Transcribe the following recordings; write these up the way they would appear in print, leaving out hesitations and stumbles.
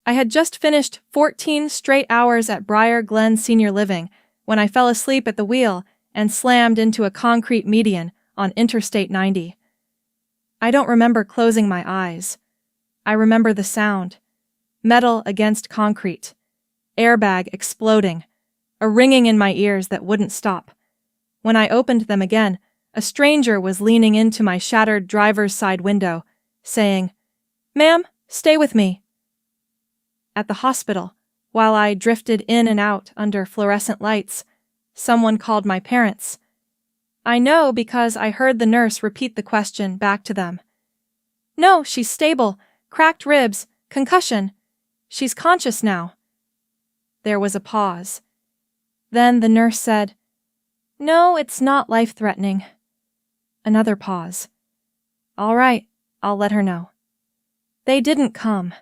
I had just finished 14 straight hours at Briar Glen Senior Living when I fell asleep at the wheel and slammed into a concrete median on Interstate 90. I don't remember closing my eyes. I remember the sound. Metal against concrete. Airbag exploding. A ringing in my ears that wouldn't stop. When I opened them again, a stranger was leaning into my shattered driver's side window, saying, "Ma'am, stay with me." At the hospital, while I drifted in and out under fluorescent lights, someone called my parents. I know because I heard the nurse repeat the question back to them. "No, she's stable. Cracked ribs. Concussion. She's conscious now." There was a pause. Then the nurse said, "No, it's not life-threatening." Another pause. "All right, I'll let her know." They didn't come.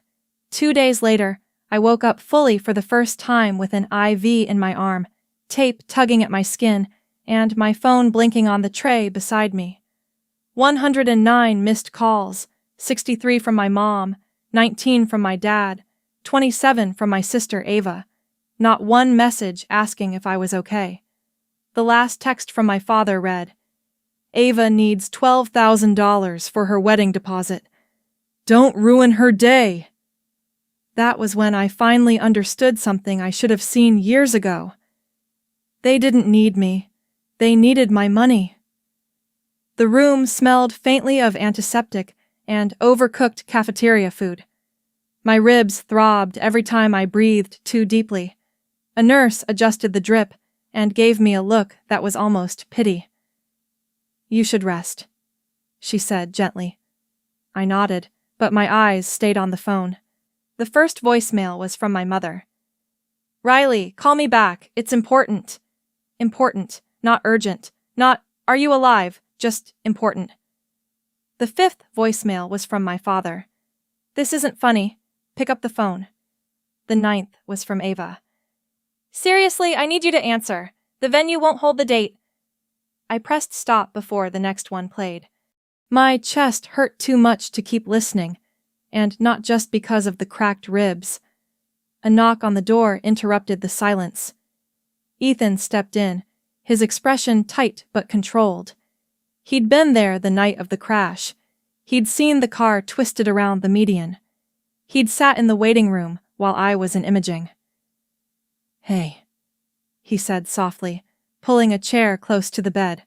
2 days later, I woke up fully for the first time with an IV in my arm, tape tugging at my skin, and my phone blinking on the tray beside me. 109 missed calls, 63 from my mom, 19 from my dad, 27 from my sister Ava. Not one message asking if I was okay. The last text from my father read, "Ava needs $12,000 for her wedding deposit. Don't ruin her day." That was when I finally understood something I should have seen years ago. They didn't need me. They needed my money. The room smelled faintly of antiseptic and overcooked cafeteria food. My ribs throbbed every time I breathed too deeply. A nurse adjusted the drip and gave me a look that was almost pity. "You should rest," she said gently. I nodded, but my eyes stayed on the phone. The first voicemail was from my mother. "Riley, call me back. It's important." Important, not urgent, not, "Are you alive?" just important. The fifth voicemail was from my father. "This isn't funny. Pick up the phone." The ninth was from Ava. "Seriously, I need you to answer. The venue won't hold the date." I pressed stop before the next one played. My chest hurt too much to keep listening, and not just because of the cracked ribs. A knock on the door interrupted the silence. Ethan stepped in, his expression tight but controlled. He'd been there the night of the crash. He'd seen the car twisted around the median. He'd sat in the waiting room while I was in imaging. "Hey," he said softly, pulling a chair close to the bed.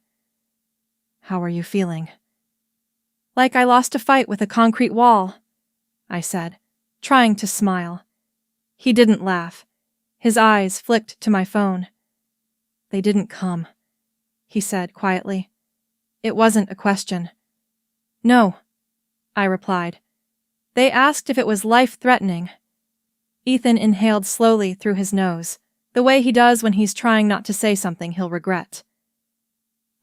"How are you feeling?" "Like I lost a fight with a concrete wall," I said, trying to smile. He didn't laugh. His eyes flicked to my phone. "They didn't come," he said quietly. It wasn't a question. "No," I replied. "They asked if it was life-threatening." Ethan inhaled slowly through his nose, the way he does when he's trying not to say something he'll regret.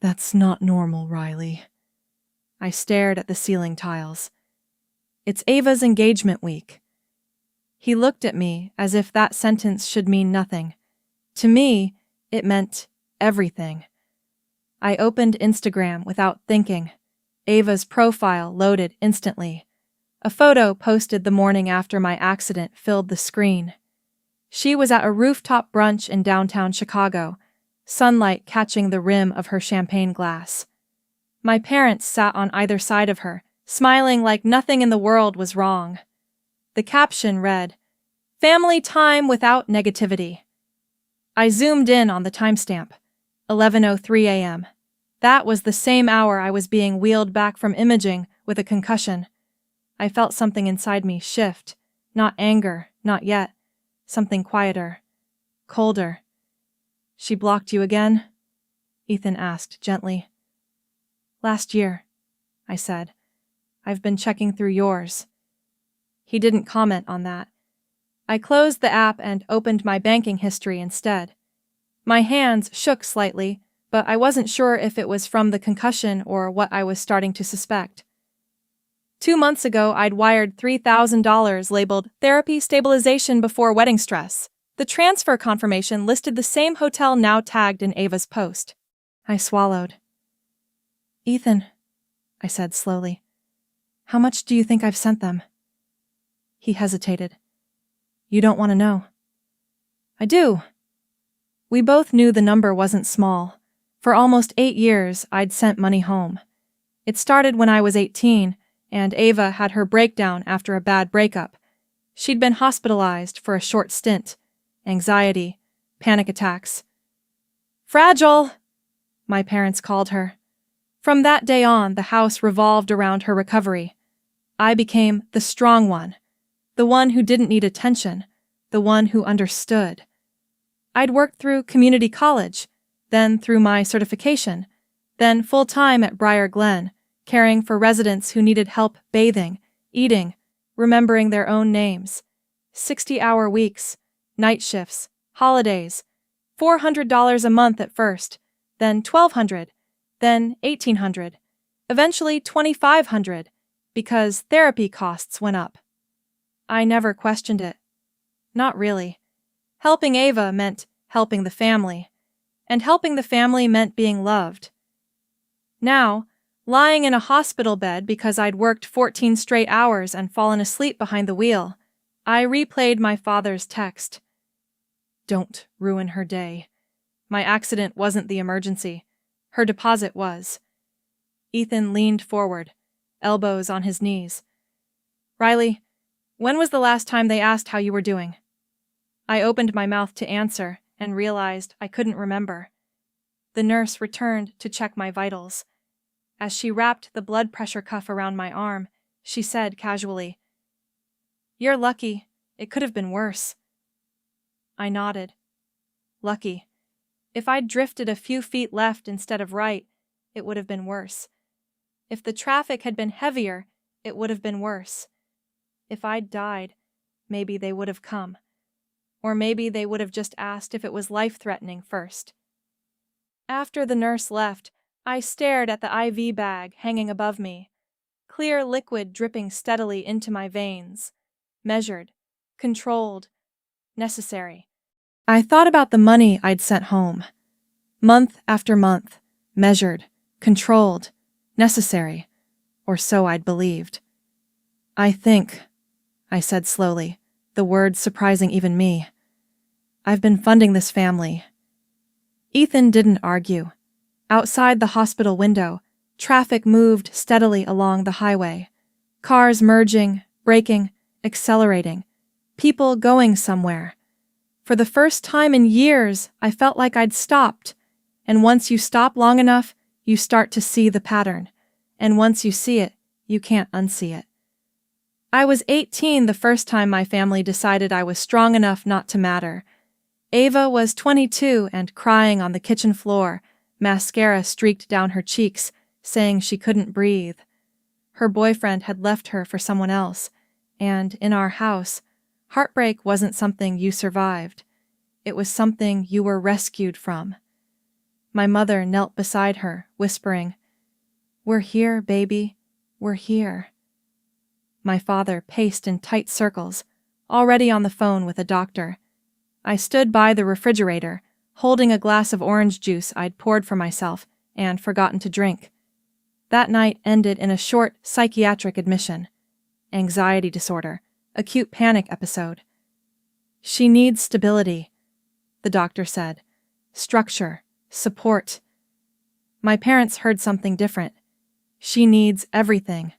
"That's not normal, Riley." I stared at the ceiling tiles. "It's Ava's engagement week." He looked at me as if that sentence should mean nothing. To me, it meant everything. I opened Instagram without thinking. Ava's profile loaded instantly. A photo posted the morning after my accident filled the screen. She was at a rooftop brunch in downtown Chicago, sunlight catching the rim of her champagne glass. My parents sat on either side of her, smiling like nothing in the world was wrong. The caption read, "Family time without negativity." I zoomed in on the timestamp, 11:03 a.m. That was the same hour I was being wheeled back from imaging with a concussion. I felt something inside me shift, not anger, not yet, something quieter, colder. "She blocked you again?" Ethan asked gently. "Last year," I said. "I've been checking through yours." He didn't comment on that. I closed the app and opened my banking history instead. My hands shook slightly, but I wasn't sure if it was from the concussion or what I was starting to suspect. 2 months ago, I'd wired $3,000 labeled Therapy Stabilization Before Wedding Stress. The transfer confirmation listed the same hotel now tagged in Ava's post. I swallowed. "Ethan," I said slowly, "how much do you think I've sent them?" He hesitated. You don't want to know. I do. We both knew the number wasn't small. For almost 8 years, I'd sent money home. It started when I was 18, and Ava had her breakdown after a bad breakup. She'd been hospitalized for a short stint. Anxiety, panic attacks. Fragile, my parents called her. From that day on, the house revolved around her recovery. I became the strong one, the one who didn't need attention, the one who understood. I'd worked through community college, then through my certification, then full-time at Briar Glen, caring for residents who needed help bathing, eating, remembering their own names. 60-hour weeks, night shifts, holidays, $400 a month at first, then $1,200, then $1,800, eventually $2,500, because therapy costs went up. I never questioned it. Not really. Helping Ava meant helping the family, and helping the family meant being loved. Now, lying in a hospital bed because I'd worked 14 straight hours and fallen asleep behind the wheel, I replayed my father's text. Don't ruin her day. My accident wasn't the emergency. Her deposit was. Ethan leaned forward, elbows on his knees. Riley, when was the last time they asked how you were doing? I opened my mouth to answer and realized I couldn't remember. The nurse returned to check my vitals. As she wrapped the blood pressure cuff around my arm, she said casually, You're lucky. It could have been worse. I nodded. Lucky. If I'd drifted a few feet left instead of right, it would have been worse. If the traffic had been heavier, it would have been worse. If I'd died, maybe they would have come. Or maybe they would have just asked if it was life-threatening first. After the nurse left, I stared at the IV bag hanging above me, clear liquid dripping steadily into my veins, measured, controlled, necessary. I thought about the money I'd sent home. Month after month, measured, controlled, necessary, or so I'd believed. I said slowly, the words surprising even me. I've been funding this family. Ethan didn't argue. Outside the hospital window, traffic moved steadily along the highway. Cars merging, braking, accelerating. People going somewhere. For the first time in years, I felt like I'd stopped. And once you stop long enough, you start to see the pattern. And once you see it, you can't unsee it. I was 18 the first time my family decided I was strong enough not to matter. Ava was 22 and crying on the kitchen floor, mascara streaked down her cheeks, saying she couldn't breathe. Her boyfriend had left her for someone else, and in our house, heartbreak wasn't something you survived. It was something you were rescued from. My mother knelt beside her, whispering, "We're here, baby. We're here." My father paced in tight circles, already on the phone with a doctor. I stood by the refrigerator, holding a glass of orange juice I'd poured for myself and forgotten to drink. That night ended in a short psychiatric admission. Anxiety disorder, acute panic episode. She needs stability, the doctor said. Structure, support. My parents heard something different. She needs everything.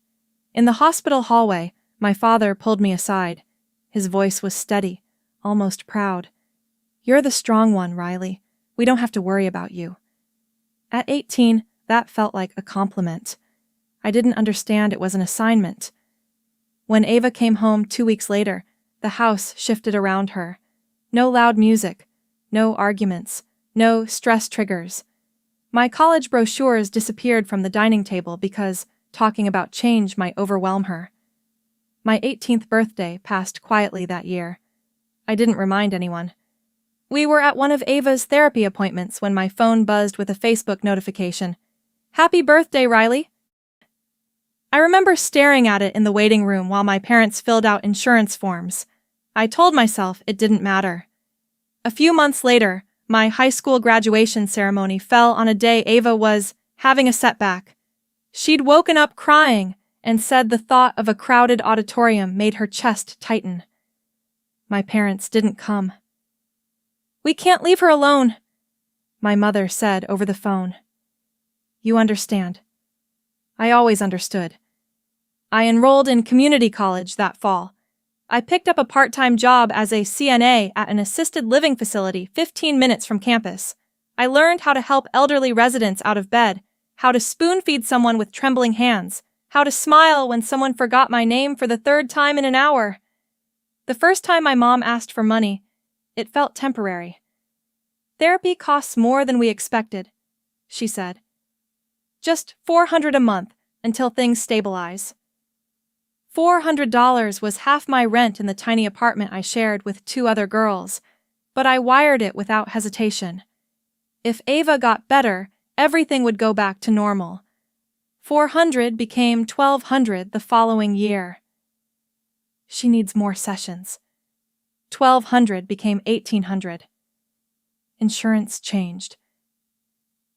In the hospital hallway, my father pulled me aside. His voice was steady, almost proud. "You're the strong one, Riley. We don't have to worry about you." At 18, that felt like a compliment. I didn't understand it was an assignment. When Ava came home 2 weeks later, the house shifted around her. No loud music, no arguments, no stress triggers. My college brochures disappeared from the dining table because talking about change might overwhelm her. My 18th birthday passed quietly that year. I didn't remind anyone. We were at one of Ava's therapy appointments when my phone buzzed with a Facebook notification. "Happy birthday, Riley." I remember staring at it in the waiting room while my parents filled out insurance forms. I told myself it didn't matter. A few months later, my high school graduation ceremony fell on a day Ava was having a setback. She'd woken up crying and said the thought of a crowded auditorium made her chest tighten. My parents didn't come. "We can't leave her alone," my mother said over the phone. "You understand." I always understood. I enrolled in community college that fall. I picked up a part-time job as a CNA at an assisted living facility 15 minutes from campus. I learned how to help elderly residents out of bed, how to spoon-feed someone with trembling hands, how to smile when someone forgot my name for the third time in an hour. The first time my mom asked for money, it felt temporary. "Therapy costs more than we expected," she said. "Just $400 a month until things stabilize." $400 was half my rent in the tiny apartment I shared with 2 other girls, but I wired it without hesitation. If Ava got better, everything would go back to normal. 400 became 1,200 the following year. She needs more sessions. 1,200 became 1,800. Insurance changed.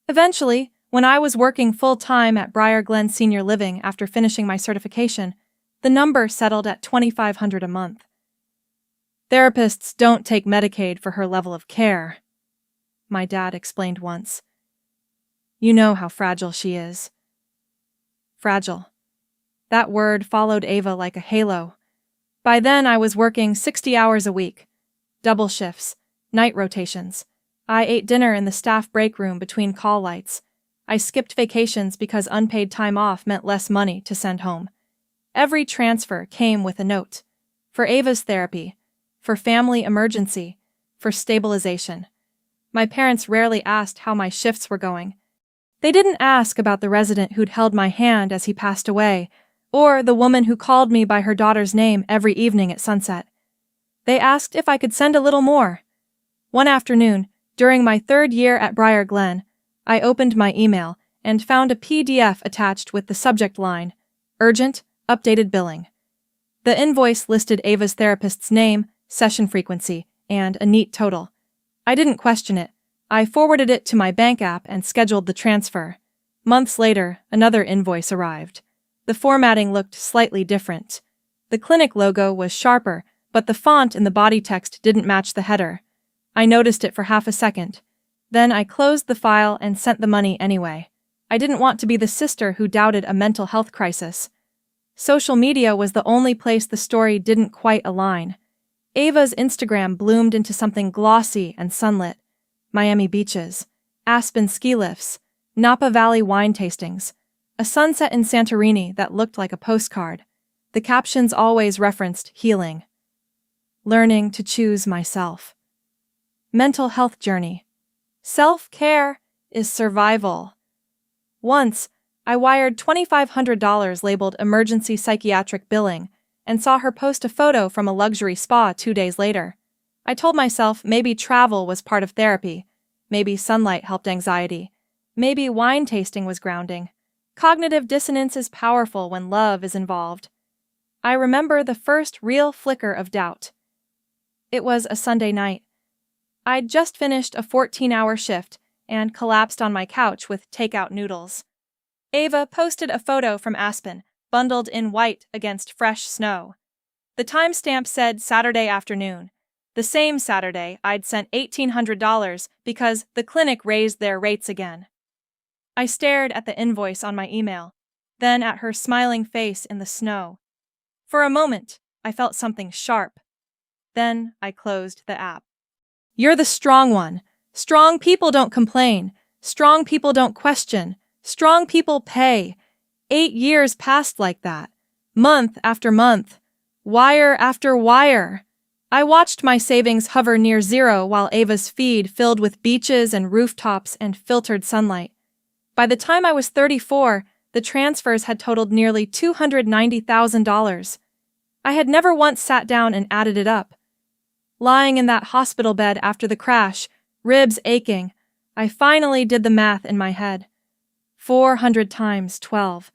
Eventually, when I was working full-time at Briar Glen Senior Living after finishing my certification, the number settled at $2,500 a month. "Therapists don't take Medicaid for her level of care," my dad explained once. "You know how fragile she is." Fragile. That word followed Ava like a halo. By then I was working 60 hours a week, double shifts, night rotations. I ate dinner in the staff break room between call lights. I skipped vacations because unpaid time off meant less money to send home. Every transfer came with a note. For Ava's therapy, for family emergency, for stabilization. My parents rarely asked how my shifts were going. They didn't ask about the resident who'd held my hand as he passed away, or the woman who called me by her daughter's name every evening at sunset. They asked if I could send a little more. One afternoon, during my 3rd year at Briar Glen, I opened my email and found a PDF attached with the subject line, "Urgent, updated billing." The invoice listed Ava's therapist's name, session frequency, and a neat total. I didn't question it. I forwarded it to my bank app and scheduled the transfer. Months later, another invoice arrived. The formatting looked slightly different. The clinic logo was sharper, but the font in the body text didn't match the header. I noticed it for half a second. Then I closed the file and sent the money anyway. I didn't want to be the sister who doubted a mental health crisis. Social media was the only place the story didn't quite align. Ava's Instagram bloomed into something glossy and sunlit. Miami beaches, Aspen ski lifts, Napa Valley wine tastings, a sunset in Santorini that looked like a postcard. The captions always referenced healing. Learning to choose myself. Mental health journey. Self-care is survival. Once, I wired $2,500 labeled emergency psychiatric billing and saw her post a photo from a luxury spa 2 days later. I told myself maybe travel was part of therapy, maybe sunlight helped anxiety, maybe wine tasting was grounding. Cognitive dissonance is powerful when love is involved. I remember the first real flicker of doubt. It was a Sunday night. I'd just finished a 14-hour shift and collapsed on my couch with takeout noodles. Ava posted a photo from Aspen, bundled in white against fresh snow. The timestamp said Saturday afternoon, the same Saturday I'd sent $1,800 because the clinic raised their rates again. I stared at the invoice on my email, then at her smiling face in the snow. For a moment, I felt something sharp. Then I closed the app. You're the strong one. Strong people don't complain. Strong people don't question. Strong people pay. 8 years passed like that. Month after month. Wire after wire. I watched my savings hover near zero while Ava's feed filled with beaches and rooftops and filtered sunlight. By the time I was 34, the transfers had totaled nearly $290,000. I had never once sat down and added it up. Lying in that hospital bed after the crash, ribs aching, I finally did the math in my head. 400 times 12,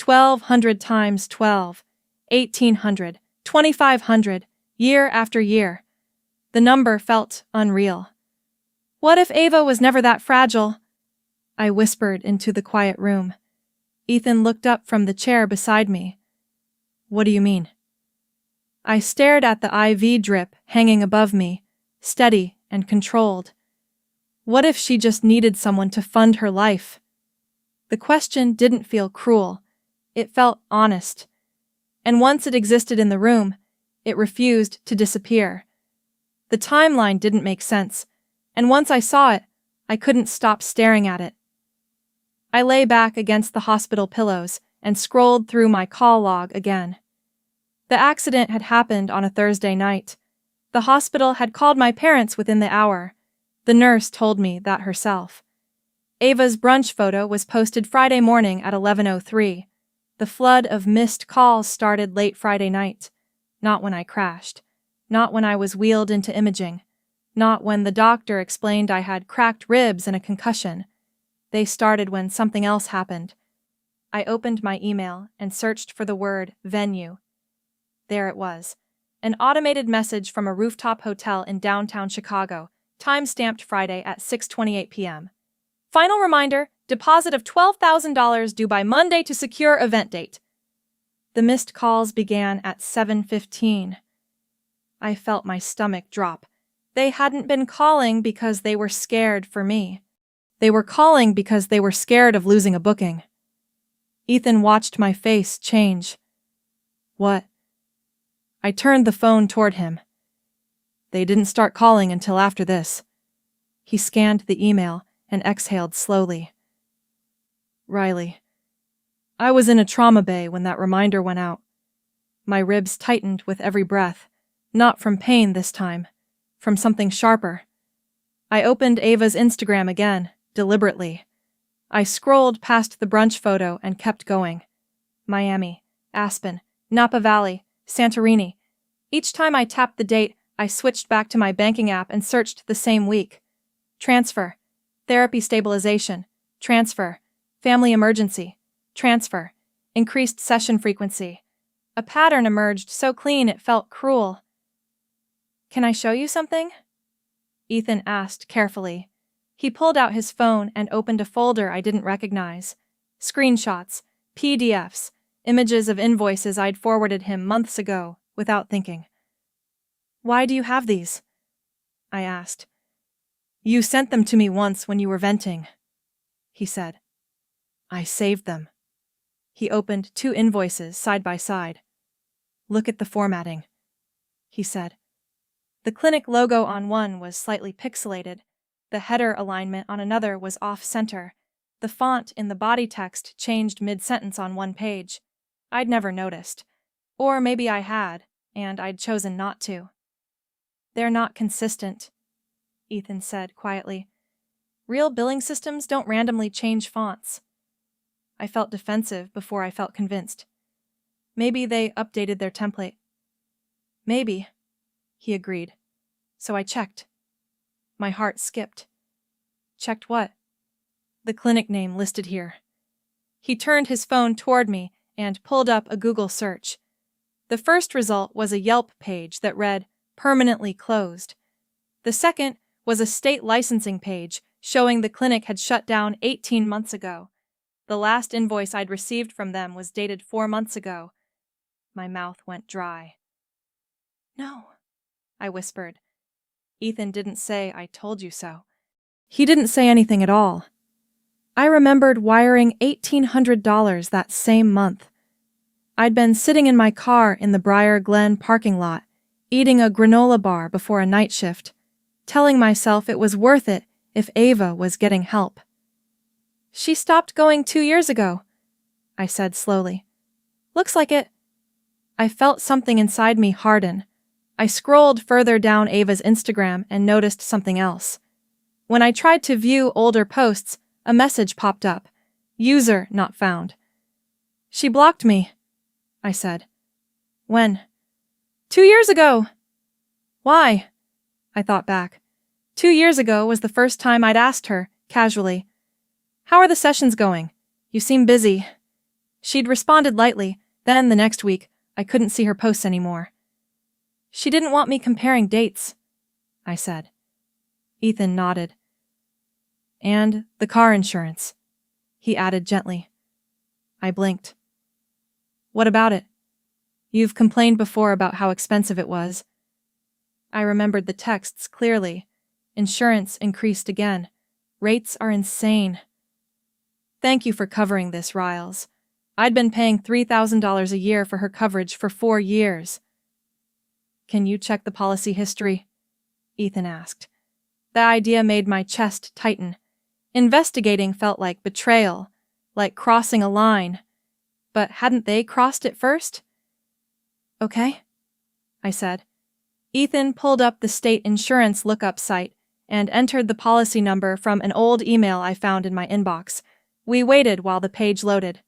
1,200 times 12, 1,800, 2,500, year after year. The number felt unreal. What if Ava was never that fragile? I whispered into the quiet room. Ethan looked up from the chair beside me. What do you mean? I stared at the IV drip hanging above me, steady and controlled. What if she just needed someone to fund her life? The question didn't feel cruel. It felt honest. And once it existed in the room, it refused to disappear. The timeline didn't make sense, and once I saw it, I couldn't stop staring at it. I lay back against the hospital pillows and scrolled through my call log again. The accident had happened on a Thursday night. The hospital had called my parents within the hour. The nurse told me that herself. Ava's brunch photo was posted Friday morning at 11:03. The flood of missed calls started late Friday night. Not when I crashed. Not when I was wheeled into imaging. Not when the doctor explained I had cracked ribs and a concussion. They started when something else happened. I opened my email and searched for the word venue. There it was. An automated message from a rooftop hotel in downtown Chicago, time-stamped Friday at 6:28 p.m. Final reminder, deposit of $12,000 due by Monday to secure event date. The missed calls began at 7:15. I felt my stomach drop. They hadn't been calling because they were scared for me. They were calling because they were scared of losing a booking. Ethan watched my face change. What? I turned the phone toward him. They didn't start calling until after this. He scanned the email and exhaled slowly. Riley. I was in a trauma bay when that reminder went out. My ribs tightened with every breath, not from pain this time, from something sharper. I opened Ava's Instagram again, deliberately. I scrolled past the brunch photo and kept going. Miami, Aspen, Napa Valley, Santorini. Each time I tapped the date, I switched back to my banking app and searched the same week. Transfer. Therapy stabilization. Transfer. Family emergency. Transfer. Increased session frequency. A pattern emerged so clean it felt cruel. Can I show you something? Ethan asked carefully. He pulled out his phone and opened a folder I didn't recognize. Screenshots, PDFs, images of invoices I'd forwarded him months ago, without thinking. Why do you have these? I asked. You sent them to me once when you were venting, he said. I saved them. He opened 2 invoices side by side. Look at the formatting, he said. The clinic logo on one was slightly pixelated. The header alignment on another was off-center. The font in the body text changed mid-sentence on one page. I'd never noticed. Or maybe I had, and I'd chosen not to. They're not consistent, Ethan said quietly. Real billing systems don't randomly change fonts. I felt defensive before I felt convinced. Maybe they updated their template. Maybe, he agreed. So I checked. My heart skipped. Checked what? The clinic name listed here. He turned his phone toward me and pulled up a Google search. The first result was a Yelp page that read, permanently closed. The second was a state licensing page showing the clinic had shut down 18 months ago. The last invoice I'd received from them was dated 4 months ago. My mouth went dry. No, I whispered. Ethan didn't say I told you so. He didn't say anything at all. I remembered wiring $1,800 that same month. I'd been sitting in my car in the Briar Glen parking lot, eating a granola bar before a night shift, telling myself it was worth it if Ava was getting help. She stopped going 2 years ago, I said slowly. Looks like it. I felt something inside me harden. I scrolled further down Ava's Instagram and noticed something else. When I tried to view older posts, a message popped up. User not found. She blocked me, I said. When? 2 years ago. Why? I thought back. 2 years ago was the first time I'd asked her, casually. How are the sessions going? You seem busy. She'd responded lightly, then the next week, I couldn't see her posts anymore. She didn't want me comparing dates, I said. Ethan nodded. And the car insurance, he added gently. I blinked. What about it? You've complained before about how expensive it was. I remembered the texts clearly. Insurance increased again. Rates are insane. Thank you for covering this, Riles. I'd been paying $3,000 a year for her coverage for 4 years. Can you check the policy history? Ethan asked. The idea made my chest tighten. Investigating felt like betrayal, like crossing a line. But hadn't they crossed it first? Okay, I said. Ethan pulled up the state insurance lookup site and entered the policy number from an old email I found in my inbox. We waited while the page loaded.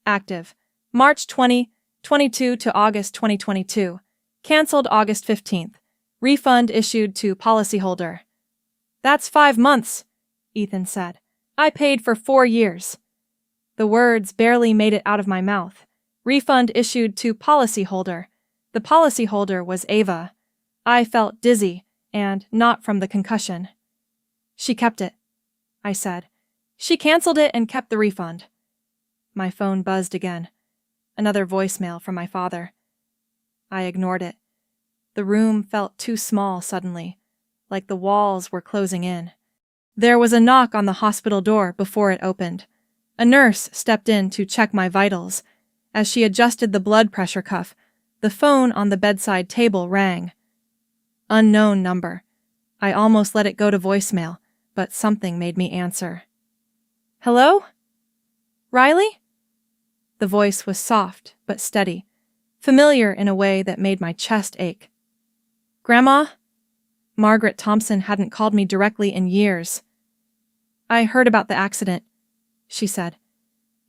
Active. March 2022 to August 2022. Cancelled August 15th. Refund issued to policyholder. That's 5 months, Ethan said. I paid for 4 years. The words barely made it out of my mouth. Refund issued to policyholder. The policyholder was Ava. I felt dizzy, and not from the concussion. She kept it, I said. She canceled it and kept the refund. My phone buzzed again. Another voicemail from my father. I ignored it. The room felt too small suddenly, like the walls were closing in. There was a knock on the hospital door before it opened. A nurse stepped in to check my vitals. As she adjusted the blood pressure cuff, the phone on the bedside table rang. Unknown number. I almost let it go to voicemail, but something made me answer. Hello? Riley? The voice was soft but steady, familiar in a way that made my chest ache. Grandma? Margaret Thompson hadn't called me directly in years. I heard about the accident, she said.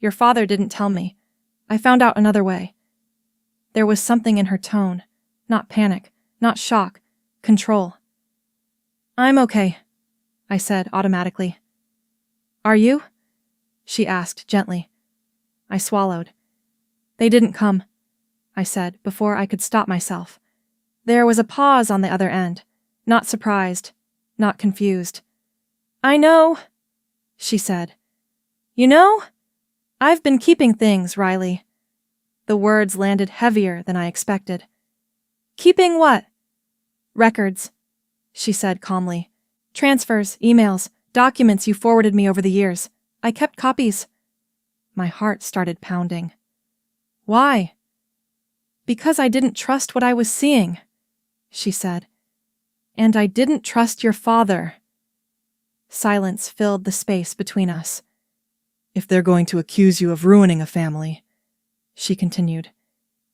Your father didn't tell me. I found out another way. There was something in her tone. Not panic, not shock, control. I'm okay, I said automatically. Are you? She asked gently. I swallowed. They didn't come, I said before I could stop myself. There was a pause on the other end, not surprised, not confused. I know, she said. You know, I've been keeping things, Riley. The words landed heavier than I expected. Keeping what? Records, she said calmly. Transfers, emails, documents you forwarded me over the years. I kept copies. My heart started pounding. Why? Because I didn't trust what I was seeing, she said. And I didn't trust your father. Silence filled the space between us. If they're going to accuse you of ruining a family, she continued,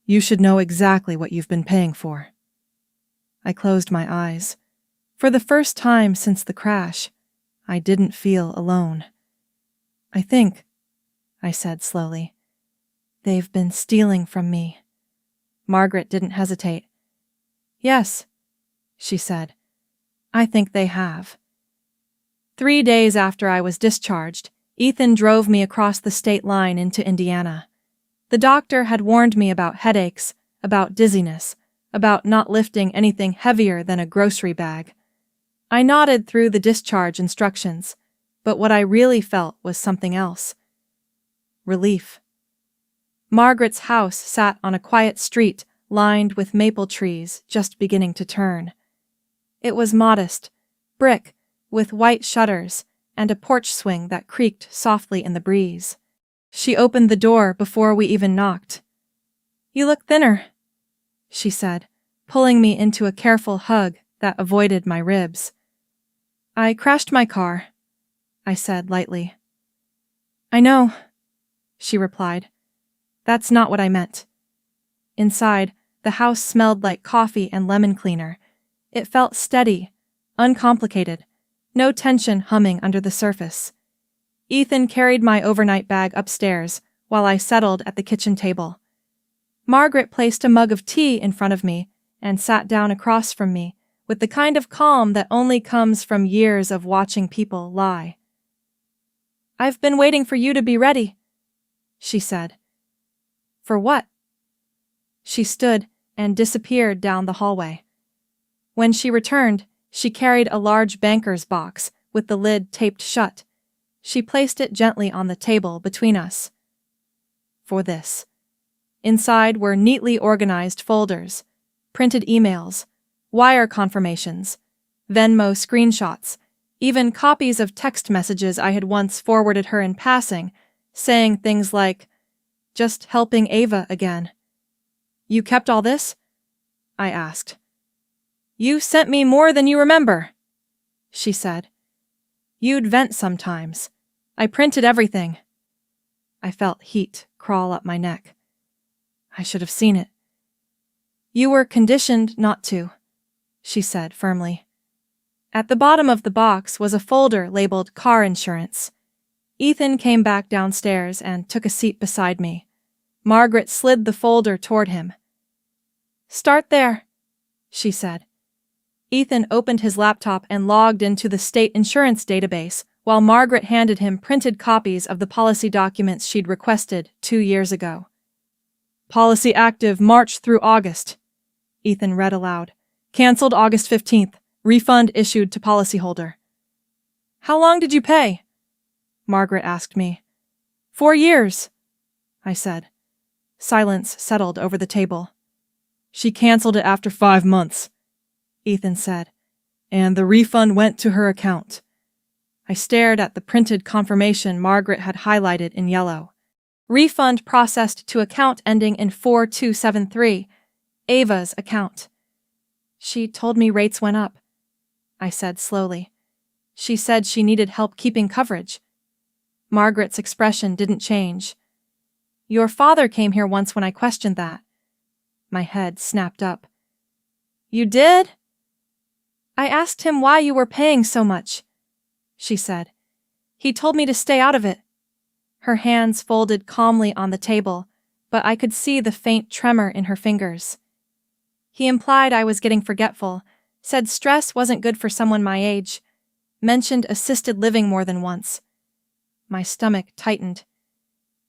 you should know exactly what you've been paying for. I closed my eyes. For the first time since the crash, I didn't feel alone. I think, I said slowly, they've been stealing from me. Margaret didn't hesitate. Yes, she said. I think they have. 3 days after I was discharged, Ethan drove me across the state line into Indiana. The doctor had warned me about headaches, about dizziness, about not lifting anything heavier than a grocery bag. I nodded through the discharge instructions, but what I really felt was something else. Relief. Margaret's house sat on a quiet street lined with maple trees just beginning to turn. It was modest, brick, with white shutters and a porch swing that creaked softly in the breeze. She opened the door before we even knocked. You look thinner, she said, pulling me into a careful hug that avoided my ribs. I crashed my car, I said lightly. I know, she replied. That's not what I meant. Inside, the house smelled like coffee and lemon cleaner. It felt steady, uncomplicated, no tension humming under the surface. Ethan carried my overnight bag upstairs while I settled at the kitchen table. Margaret placed a mug of tea in front of me and sat down across from me with the kind of calm that only comes from years of watching people lie. I've been waiting for you to be ready, she said. For what? She stood and disappeared down the hallway. When she returned, she carried a large banker's box with the lid taped shut. She placed it gently on the table between us. For this. Inside were neatly organized folders, printed emails, wire confirmations, Venmo screenshots, even copies of text messages I had once forwarded her in passing, saying things like, "Just helping Ava again." "You kept all this?" I asked. "You sent me more than you remember," she said. "You'd vent sometimes. I printed everything." I felt heat crawl up my neck. I should have seen it. "You were conditioned not to," she said firmly. At the bottom of the box was a folder labeled car insurance. Ethan came back downstairs and took a seat beside me. Margaret slid the folder toward him. "Start there," she said. Ethan opened his laptop and logged into the state insurance database, while Margaret handed him printed copies of the policy documents she'd requested 2 years ago. "Policy active March through August," Ethan read aloud. "Cancelled August 15th. Refund issued to policyholder." "How long did you pay?" Margaret asked me. 4 years, I said. Silence settled over the table. "She canceled it after 5 months, Ethan said, "and the refund went to her account." I stared at the printed confirmation Margaret had highlighted in yellow. Refund processed to account ending in 4273, Ava's account. "She told me rates went up," I said slowly. "She said she needed help keeping coverage." Margaret's expression didn't change. "Your father came here once when I questioned that." My head snapped up. "You did?" "I asked him why you were paying so much," she said. "He told me to stay out of it." Her hands folded calmly on the table, but I could see the faint tremor in her fingers. "He implied I was getting forgetful, said stress wasn't good for someone my age, mentioned assisted living more than once." My stomach tightened.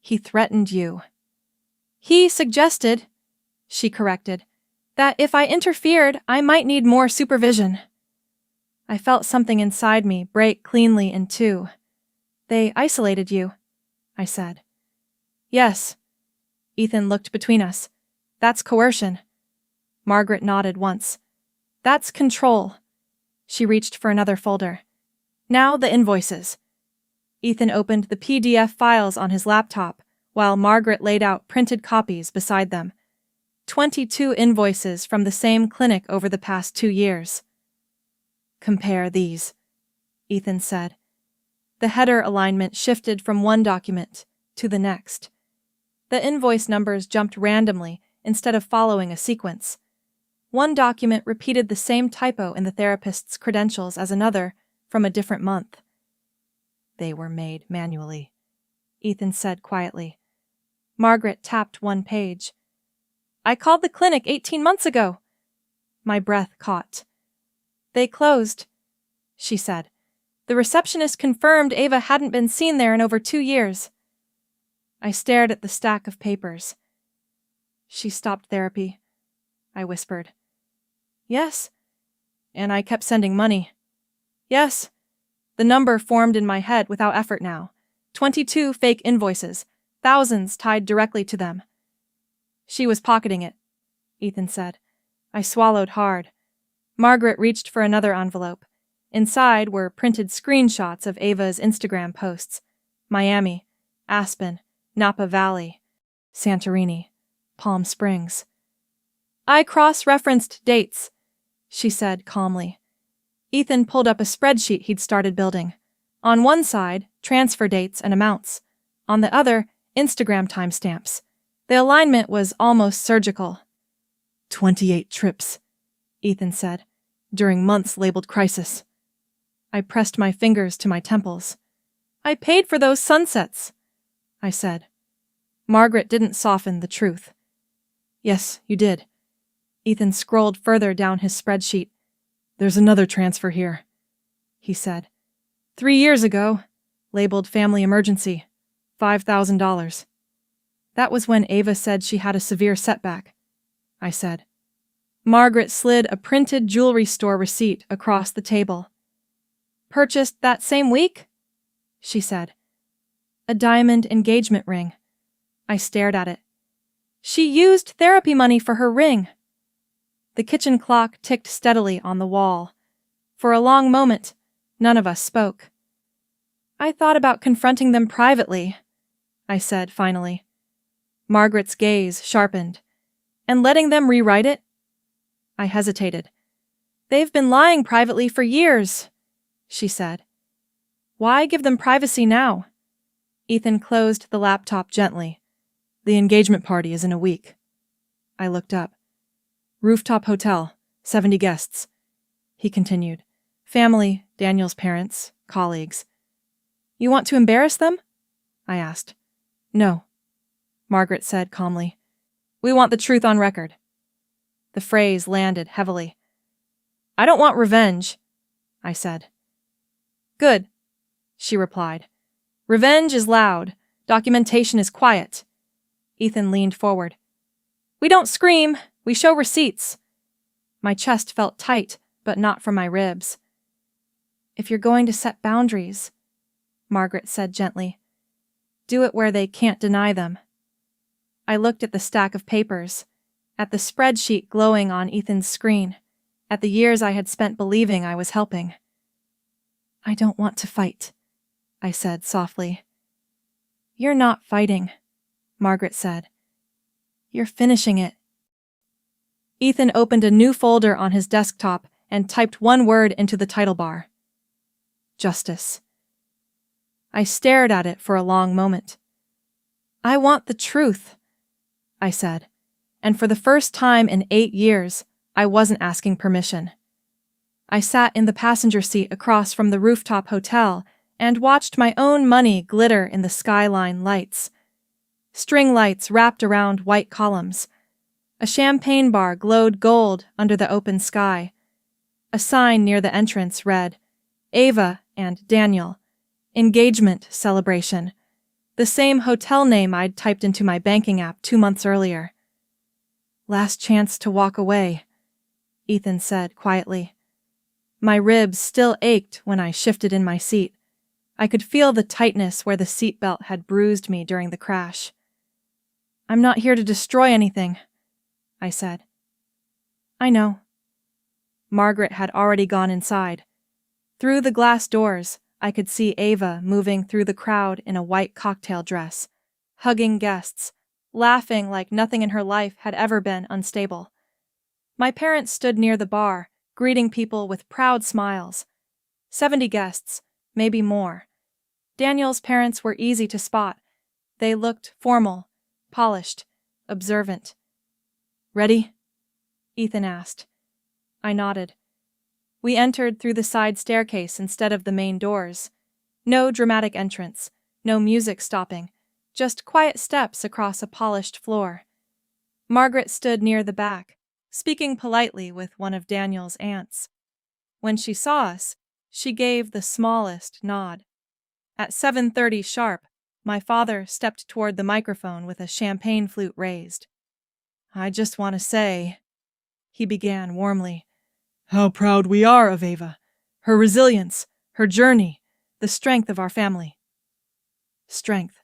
"He threatened you." "He suggested," she corrected, "that if I interfered, I might need more supervision." I felt something inside me break cleanly in two. "They isolated you," I said. "Yes." Ethan looked between us. "That's coercion." Margaret nodded once. "That's control." She reached for another folder. "Now the invoices." Ethan opened the PDF files on his laptop, while Margaret laid out printed copies beside them. 22 invoices from the same clinic over the past 2 years. "Compare these," Ethan said. The header alignment shifted from one document to the next. The invoice numbers jumped randomly instead of following a sequence. One document repeated the same typo in the therapist's credentials as another from a different month. "They were made manually," Ethan said quietly. Margaret tapped one page. "I called the clinic 18 months ago." My breath caught. "They closed," she said. "The receptionist confirmed Ava hadn't been seen there in over 2 years." I stared at the stack of papers. "She stopped therapy," I whispered. "Yes." "And I kept sending money." "Yes." The number formed in my head without effort now. 22 fake invoices, thousands tied directly to them. "She was pocketing it," Ethan said. I swallowed hard. Margaret reached for another envelope. Inside were printed screenshots of Ava's Instagram posts. Miami, Aspen, Napa Valley, Santorini, Palm Springs. "I cross-referenced dates," she said calmly. Ethan pulled up a spreadsheet he'd started building. On one side, transfer dates and amounts. On the other, Instagram timestamps. The alignment was almost surgical. 28 trips, Ethan said, during months labeled crisis. I pressed my fingers to my temples. "I paid for those sunsets," I said. Margaret didn't soften the truth. "Yes, you did." Ethan scrolled further down his spreadsheet. "There's another transfer here," he said. 3 years ago, labeled family emergency, $5,000. "That was when Ava said she had a severe setback," I said. Margaret slid a printed jewelry store receipt across the table. "Purchased that same week?" she said. "A diamond engagement ring." I stared at it. She used therapy money for her ring. The kitchen clock ticked steadily on the wall. For a long moment, none of us spoke. I thought about confronting them privately, I said finally. Margaret's gaze sharpened. And letting them rewrite it? I hesitated. They've been lying privately for years, she said. Why give them privacy now? Ethan closed the laptop gently. The engagement party is in a week. I looked up. Rooftop hotel, 70 guests. He continued. Family, Daniel's parents, colleagues. You want to embarrass them? I asked. No, Margaret said calmly. We want the truth on record. The phrase landed heavily. I don't want revenge, I said. Good, she replied. Revenge is loud. Documentation is quiet. Ethan leaned forward. We don't scream, we show receipts. My chest felt tight, but not from my ribs. If you're going to set boundaries, Margaret said gently, do it where they can't deny them. I looked at the stack of papers, at the spreadsheet glowing on Ethan's screen, at the years I had spent believing I was helping. I don't want to fight, I said softly. You're not fighting, Margaret said. You're finishing it. Ethan opened a new folder on his desktop and typed one word into the title bar. Justice. I stared at it for a long moment. I want the truth, I said, and for the first time in 8 years, I wasn't asking permission. I sat in the passenger seat across from the rooftop hotel and watched my own money glitter in the skyline lights. String lights wrapped around white columns. A champagne bar glowed gold under the open sky. A sign near the entrance read, Ava and Daniel, engagement celebration, the same hotel name I'd typed into my banking app 2 months earlier. Last chance to walk away, Ethan said quietly. My ribs still ached when I shifted in my seat. I could feel the tightness where the seatbelt had bruised me during the crash. I'm not here to destroy anything, I said. I know. Margaret had already gone inside. Through the glass doors, I could see Ava moving through the crowd in a white cocktail dress, hugging guests, laughing like nothing in her life had ever been unstable. My parents stood near the bar, greeting people with proud smiles. 70 guests, maybe more. Daniel's parents were easy to spot. They looked formal, polished, observant. Ready? Ethan asked. I nodded. We entered through the side staircase instead of the main doors. No dramatic entrance, no music stopping, just quiet steps across a polished floor. Margaret stood near the back, speaking politely with one of Daniel's aunts. When she saw us, she gave the smallest nod. At 7:30 sharp, my father stepped toward the microphone with a champagne flute raised. I just want to say, he began warmly, how proud we are of Ava, her resilience, her journey, the strength of our family. Strength.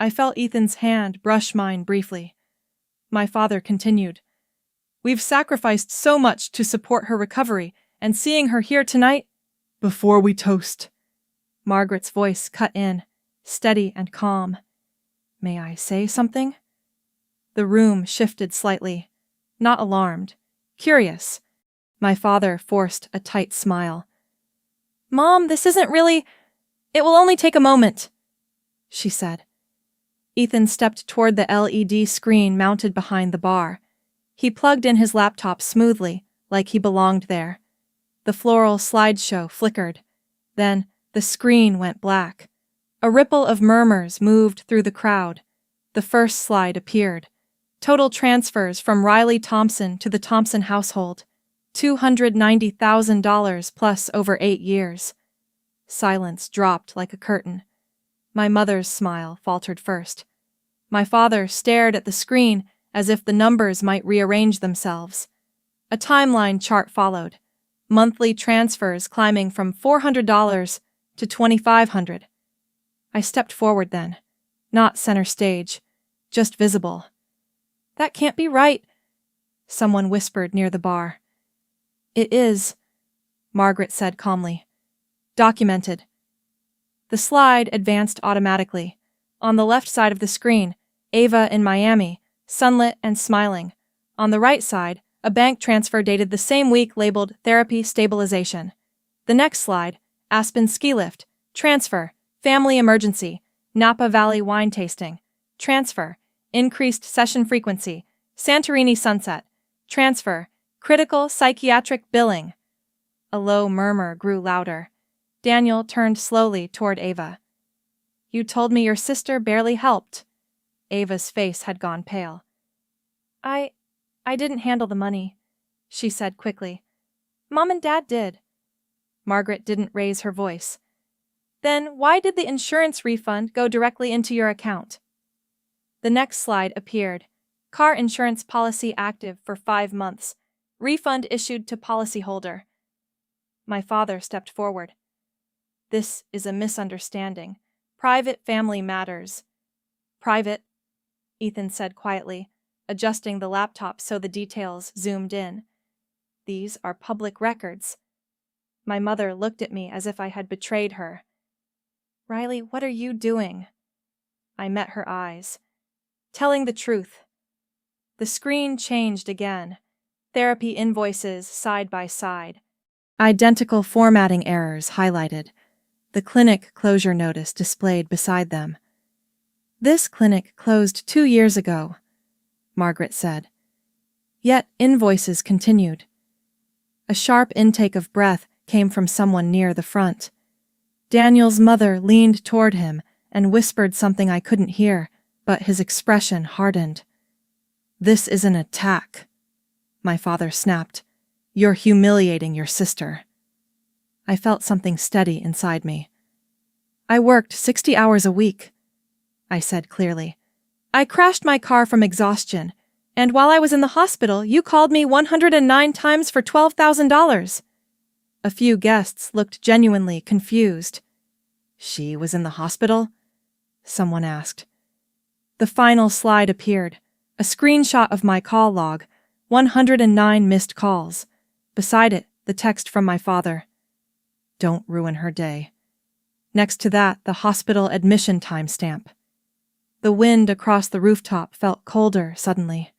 I felt Ethan's hand brush mine briefly. My father continued, we've sacrificed so much to support her recovery, and seeing her here tonight, before we toast. Margaret's voice cut in, steady and calm. May I say something? The room shifted slightly, not alarmed, curious. My father forced a tight smile. Mom, this isn't really... It will only take a moment, she said. Ethan stepped toward the LED screen mounted behind the bar. He plugged in his laptop smoothly, like he belonged there. The floral slideshow flickered. Then the screen went black. A ripple of murmurs moved through the crowd. The first slide appeared. Total transfers from Riley Thompson to the Thompson household. $290,000 plus over 8 years. Silence dropped like a curtain. My mother's smile faltered first. My father stared at the screen as if the numbers might rearrange themselves. A timeline chart followed. Monthly transfers climbing from $400 to $2,500. I stepped forward then. Not center stage, just visible. That can't be right, someone whispered near the bar. It is, Margaret said calmly. Documented. The slide advanced automatically. On the left side of the screen, Ava in Miami, sunlit and smiling. On the right side, a bank transfer dated the same week labeled Therapy Stabilization. The next slide, Aspen Ski Lift, Transfer, Family Emergency, Napa Valley Wine Tasting, Transfer, Increased Session Frequency, Santorini Sunset, Transfer, Critical Psychiatric Billing. A low murmur grew louder. Daniel turned slowly toward Ava. You told me your sister barely helped. Ava's face had gone pale. I didn't handle the money, she said quickly. Mom and Dad did. Margaret didn't raise her voice. Then why did the insurance refund go directly into your account? The next slide appeared. Car insurance policy active for 5 months. Refund issued to policyholder. My father stepped forward. This is a misunderstanding. Private family matters. Private, Ethan said quietly, adjusting the laptop so the details zoomed in. These are public records. My mother looked at me as if I had betrayed her. Riley, what are you doing? I met her eyes. Telling the truth. The screen changed again. Therapy invoices side by side. Identical formatting errors highlighted. The clinic closure notice displayed beside them. This clinic closed 2 years ago, Margaret said. Yet invoices continued. A sharp intake of breath came from someone near the front. Daniel's mother leaned toward him and whispered something I couldn't hear, but his expression hardened. This is an attack, my father snapped. You're humiliating your sister. I felt something steady inside me. I worked 60 hours a week, I said clearly. I crashed my car from exhaustion, and while I was in the hospital, you called me 109 times for $12,000. A few guests looked genuinely confused. She was in the hospital? Someone asked. The final slide appeared, a screenshot of my call log, 109 missed calls. Beside it, the text from my father. Don't ruin her day. Next to that, the hospital admission timestamp. The wind across the rooftop felt colder suddenly.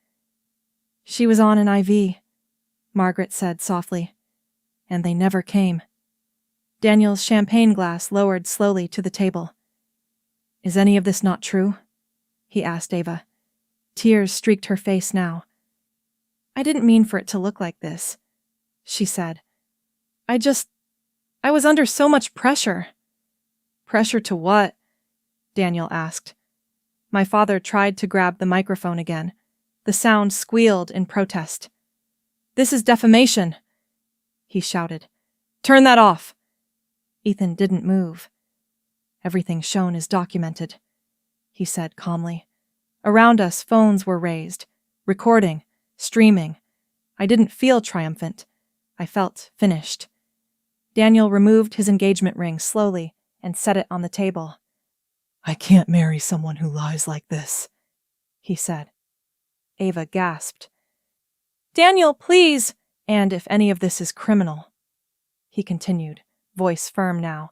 She was on an IV, Margaret said softly, and they never came. Daniel's champagne glass lowered slowly to the table. Is any of this not true? He asked Ava. Tears streaked her face now. I didn't mean for it to look like this, she said. I was under so much pressure. Pressure to what? Daniel asked. My father tried to grab the microphone again. The sound squealed in protest. This is defamation, he shouted. Turn that off. Ethan didn't move. Everything shown is documented, he said calmly. Around us, phones were raised, recording, streaming. I didn't feel triumphant. I felt finished. Daniel removed his engagement ring slowly and set it on the table. I can't marry someone who lies like this, he said. Ava gasped. Daniel, please! And if any of this is criminal, he continued, voice firm now,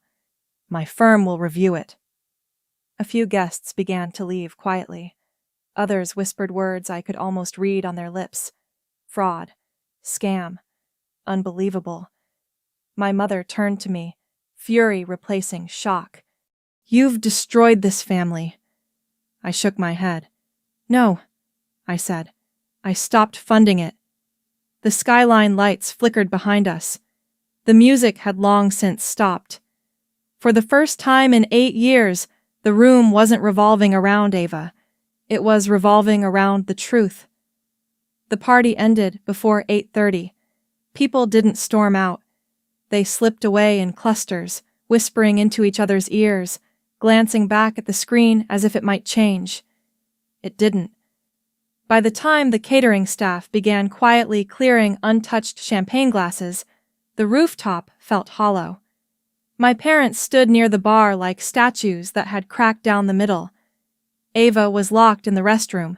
my firm will review it. A few guests began to leave quietly. Others whispered words I could almost read on their lips. Fraud. Scam. Unbelievable. My mother turned to me, fury replacing shock. You've destroyed this family. I shook my head. No, I said. I stopped funding it. The skyline lights flickered behind us. The music had long since stopped. For the first time in 8 years, the room wasn't revolving around Ava. It was revolving around the truth. The party ended before 8:30. People didn't storm out. They slipped away in clusters, whispering into each other's ears, glancing back at the screen as if it might change. It didn't. By the time the catering staff began quietly clearing untouched champagne glasses, the rooftop felt hollow. My parents stood near the bar like statues that had cracked down the middle. Ava was locked in the restroom.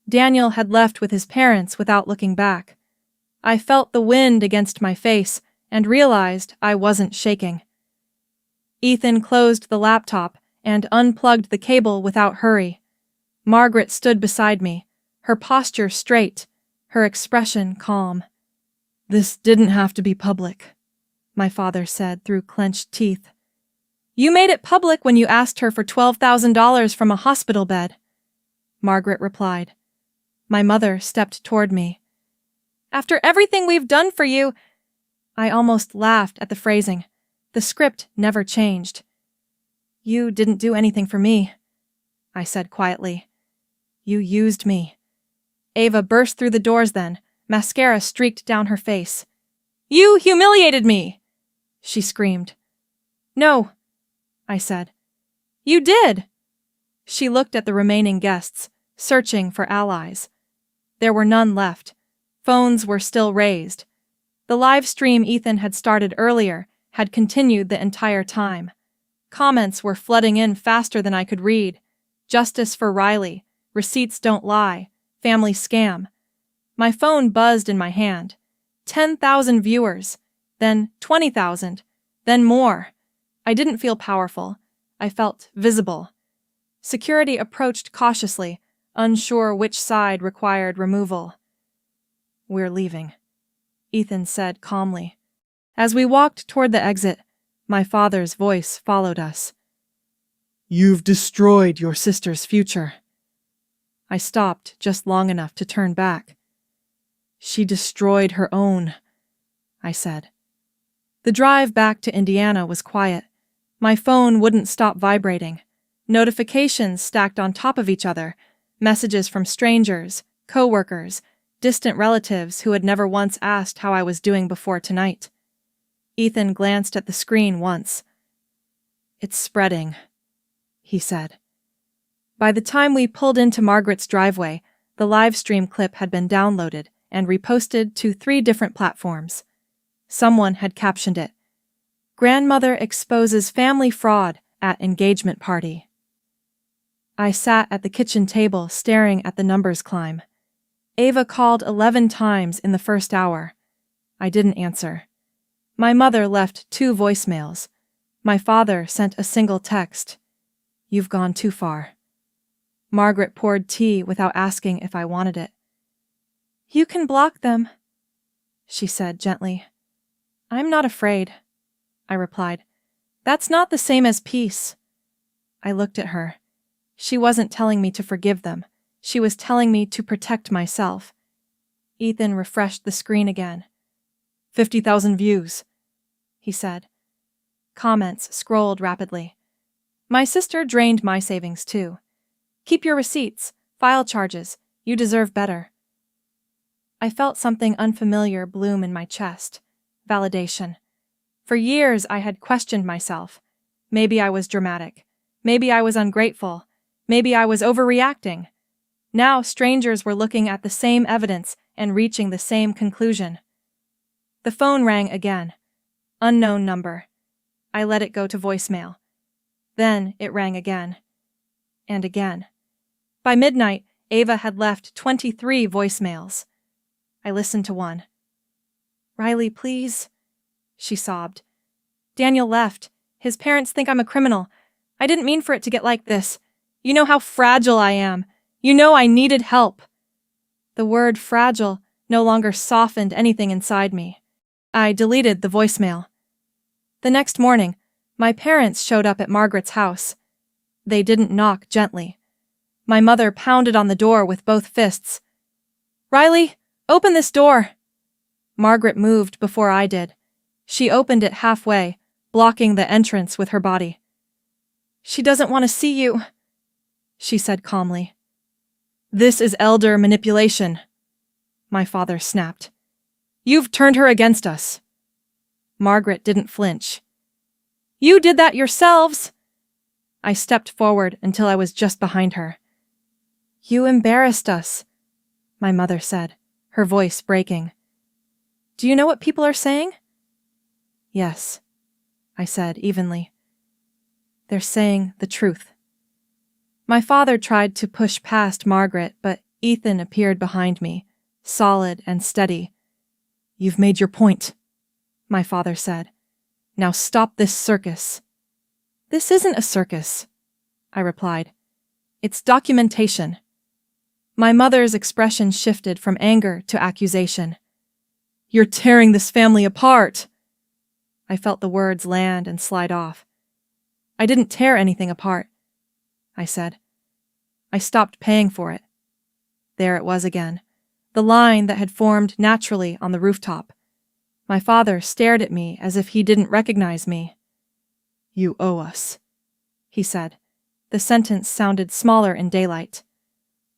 Daniel had left with his parents without looking back. I felt the wind against my face and realized I wasn't shaking. Ethan closed the laptop and unplugged the cable without hurry. Margaret stood beside me, her posture straight, her expression calm. "This didn't have to be public," my father said through clenched teeth. "You made it public when you asked her for $12,000 from a hospital bed," Margaret replied. My mother stepped toward me. "After everything we've done for you," I almost laughed at the phrasing. The script never changed. "You didn't do anything for me," I said quietly. "You used me." Ava burst through the doors then, mascara streaked down her face. "You humiliated me!" she screamed. "No," I said. "You did!" She looked at the remaining guests, searching for allies. There were none left. Phones were still raised. The live stream Ethan had started earlier had continued the entire time. Comments were flooding in faster than I could read. "Justice for Riley," "Receipts don't lie," "Family scam." My phone buzzed in my hand. 10,000 viewers, then 20,000, then more. I didn't feel powerful. I felt visible. Security approached cautiously, unsure which side required removal. "We're leaving," Ethan said calmly. As we walked toward the exit, my father's voice followed us. "You've destroyed your sister's future." I stopped just long enough to turn back. "She destroyed her own," I said. The drive back to Indiana was quiet. My phone wouldn't stop vibrating. Notifications stacked on top of each other, messages from strangers, co-workers, distant relatives who had never once asked how I was doing before tonight. Ethan glanced at the screen once. "It's spreading," he said. By the time we pulled into Margaret's driveway, the live stream clip had been downloaded and reposted to 3 different platforms. Someone had captioned it, "Grandmother exposes family fraud at engagement party." I sat at the kitchen table staring at the numbers climb. Ava called 11 times in the first hour. I didn't answer. My mother left 2 voicemails. My father sent a single text. "You've gone too far." Margaret poured tea without asking if I wanted it. "You can block them," she said gently. "I'm not afraid," I replied. "That's not the same as peace." I looked at her. She wasn't telling me to forgive them. She was telling me to protect myself. Ethan refreshed the screen again. 50,000 views, he said. Comments scrolled rapidly. "My sister drained my savings too. Keep your receipts, file charges. You deserve better." I felt something unfamiliar bloom in my chest. Validation. For years I had questioned myself. Maybe I was dramatic. Maybe I was ungrateful. Maybe I was overreacting. Now strangers were looking at the same evidence and reaching the same conclusion. The phone rang again. Unknown number. I let it go to voicemail. Then it rang again. And again. By midnight, Ava had left 23 voicemails. I listened to one. "Riley, please," she sobbed. "Daniel left. His parents think I'm a criminal. I didn't mean for it to get like this. You know how fragile I am. You know I needed help." The word fragile no longer softened anything inside me. I deleted the voicemail. The next morning, my parents showed up at Margaret's house. They didn't knock gently. My mother pounded on the door with both fists. "Riley, open this door." Margaret moved before I did. She opened it halfway, blocking the entrance with her body. "She doesn't want to see you," she said calmly. "This is elder manipulation," my father snapped. "You've turned her against us." Margaret didn't flinch. "You did that yourselves." I stepped forward until I was just behind her. "You embarrassed us," my mother said, her voice breaking. "Do you know what people are saying?" "Yes," I said evenly. "They're saying the truth." My father tried to push past Margaret, but Ethan appeared behind me, solid and steady. "You've made your point," my father said. "Now stop this circus." "This isn't a circus," I replied. "It's documentation." My mother's expression shifted from anger to accusation. "You're tearing this family apart." I felt the words land and slide off. "I didn't tear anything apart," I said. "I stopped paying for it." There it was again, the line that had formed naturally on the rooftop. My father stared at me as if he didn't recognize me. "You owe us," he said. The sentence sounded smaller in daylight.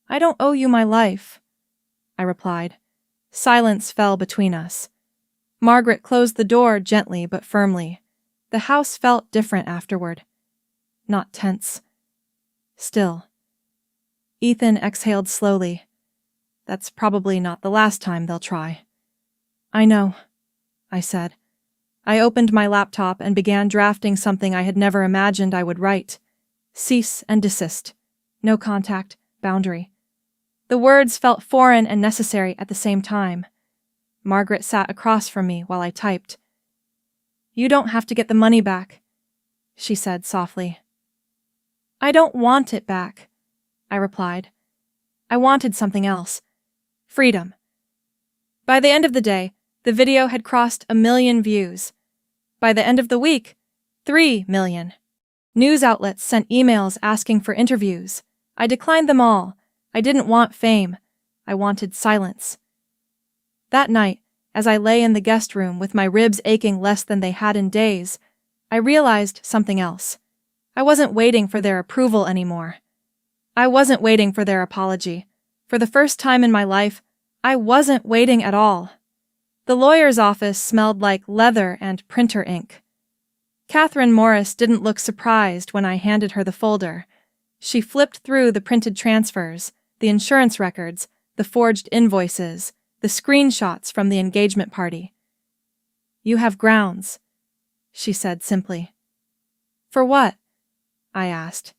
"I don't owe you my life," I replied. Silence fell between us. Margaret closed the door gently but firmly. The house felt different afterward. Not tense. Still. Ethan exhaled slowly. "That's probably not the last time they'll try." "I know," I said. I opened my laptop and began drafting something I had never imagined I would write. Cease and desist. No contact. Boundary. The words felt foreign and necessary at the same time. Margaret sat across from me while I typed. "You don't have to get the money back," she said softly. "I don't want it back," I replied. I wanted something else. Freedom. By the end of the day, the video had crossed 1 million views. By the end of the week, 3 million. News outlets sent emails asking for interviews. I declined them all. I didn't want fame. I wanted silence. That night, as I lay in the guest room with my ribs aching less than they had in days, I realized something else. I wasn't waiting for their approval anymore. I wasn't waiting for their apology. For the first time in my life, I wasn't waiting at all. The lawyer's office smelled like leather and printer ink. Catherine Morris didn't look surprised when I handed her the folder. She flipped through the printed transfers, the insurance records, the forged invoices, the screenshots from the engagement party. "You have grounds," she said simply. "For what?" I asked.